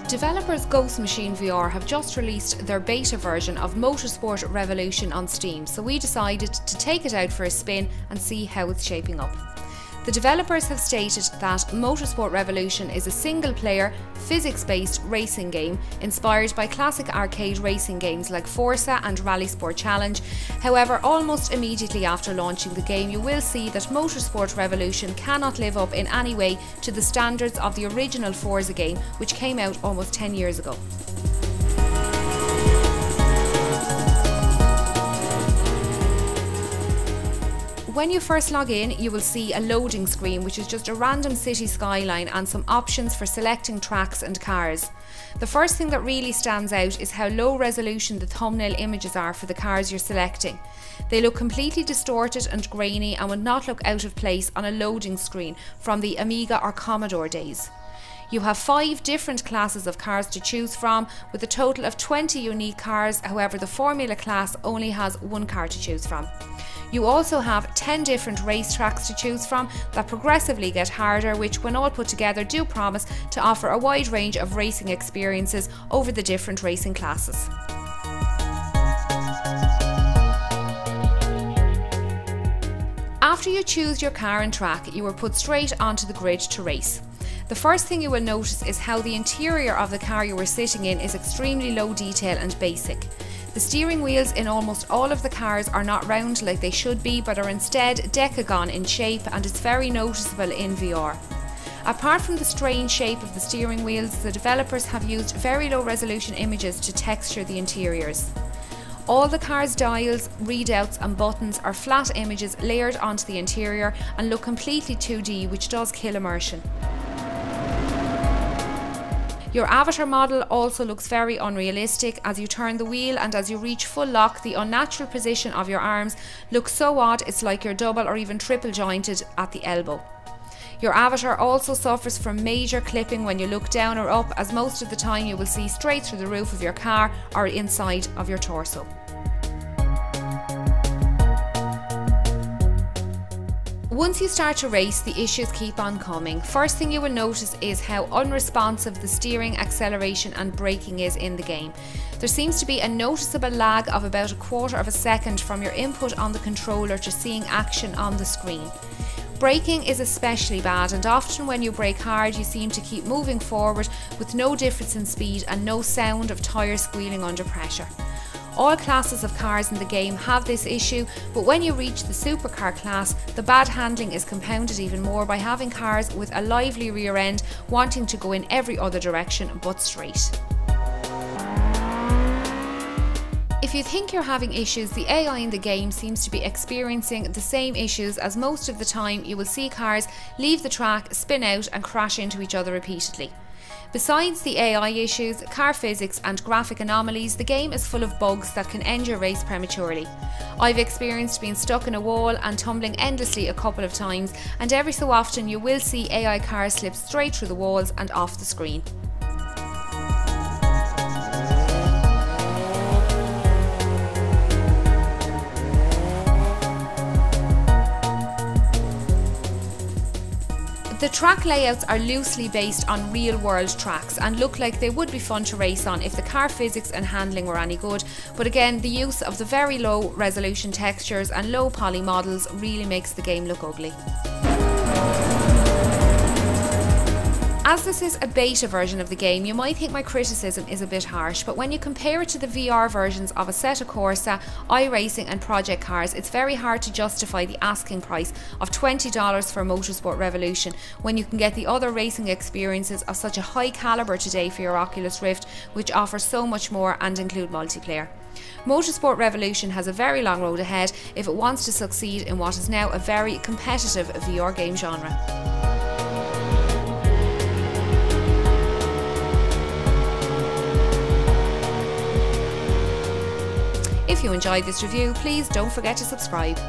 Developers Ghost Machine VR have just released their beta version of Motorsport Revolution on Steam, so we decided to take it out for a spin and see how it's shaping up. The developers have stated that Motorsport Revolution is a single-player, physics-based racing game inspired by classic arcade racing games like Forza and RallySport Challenge. However, almost immediately after launching the game, you will see that Motorsport Revolution cannot live up in any way to the standards of the original Forza game, which came out almost 10 years ago. When you first log in, you will see a loading screen, which is just a random city skyline and some options for selecting tracks and cars. The first thing that really stands out is how low resolution the thumbnail images are for the cars you're selecting. They look completely distorted and grainy and would not look out of place on a loading screen from the Amiga or Commodore days. You have 5 different classes of cars to choose from, with a total of 20 unique cars. However, the Formula class only has 1 car to choose from. You also have 10 different racetracks to choose from that progressively get harder, which when all put together do promise to offer a wide range of racing experiences over the different racing classes. After you choose your car and track, you are put straight onto the grid to race. The first thing you will notice is how the interior of the car you are sitting in is extremely low detail and basic. The steering wheels in almost all of the cars are not round like they should be, but are instead decagon in shape, and it's very noticeable in VR. Apart from the strange shape of the steering wheels, the developers have used very low resolution images to texture the interiors. All the car's dials, readouts and buttons are flat images layered onto the interior and look completely 2D, which does kill immersion. Your avatar model also looks very unrealistic. As you turn the wheel and as you reach full lock, the unnatural position of your arms looks so odd it's like you're double or even triple jointed at the elbow. Your avatar also suffers from major clipping when you look down or up, as most of the time you will see straight through the roof of your car or inside of your torso. Once you start to race, the issues keep on coming. First thing you will notice is how unresponsive the steering, acceleration and braking is in the game. There seems to be a noticeable lag of about 1/4 of a second from your input on the controller to seeing action on the screen. Braking is especially bad, and often when you brake hard you seem to keep moving forward with no difference in speed and no sound of tyres squealing under pressure. All classes of cars in the game have this issue, but when you reach the supercar class, the bad handling is compounded even more by having cars with a lively rear end wanting to go in every other direction but straight. If you think you're having issues, the AI in the game seems to be experiencing the same issues, as most of the time you will see cars leave the track, spin out and crash into each other repeatedly. Besides the AI issues, car physics and graphic anomalies, the game is full of bugs that can end your race prematurely. I've experienced being stuck in a wall and tumbling endlessly a couple of times, and every so often you will see AI cars slip straight through the walls and off the screen. The track layouts are loosely based on real-world tracks and look like they would be fun to race on if the car physics and handling were any good, but again, the use of the very low resolution textures and low poly models really makes the game look ugly. As this is a beta version of the game, you might think my criticism is a bit harsh, but when you compare it to the VR versions of Assetto Corsa, iRacing and Project Cars, it's very hard to justify the asking price of $20 for Motorsport Revolution when you can get the other racing experiences of such a high calibre today for your Oculus Rift, which offer so much more and include multiplayer. Motorsport Revolution has a very long road ahead if it wants to succeed in what is now a very competitive VR game genre. If you enjoyed this review, please don't forget to subscribe.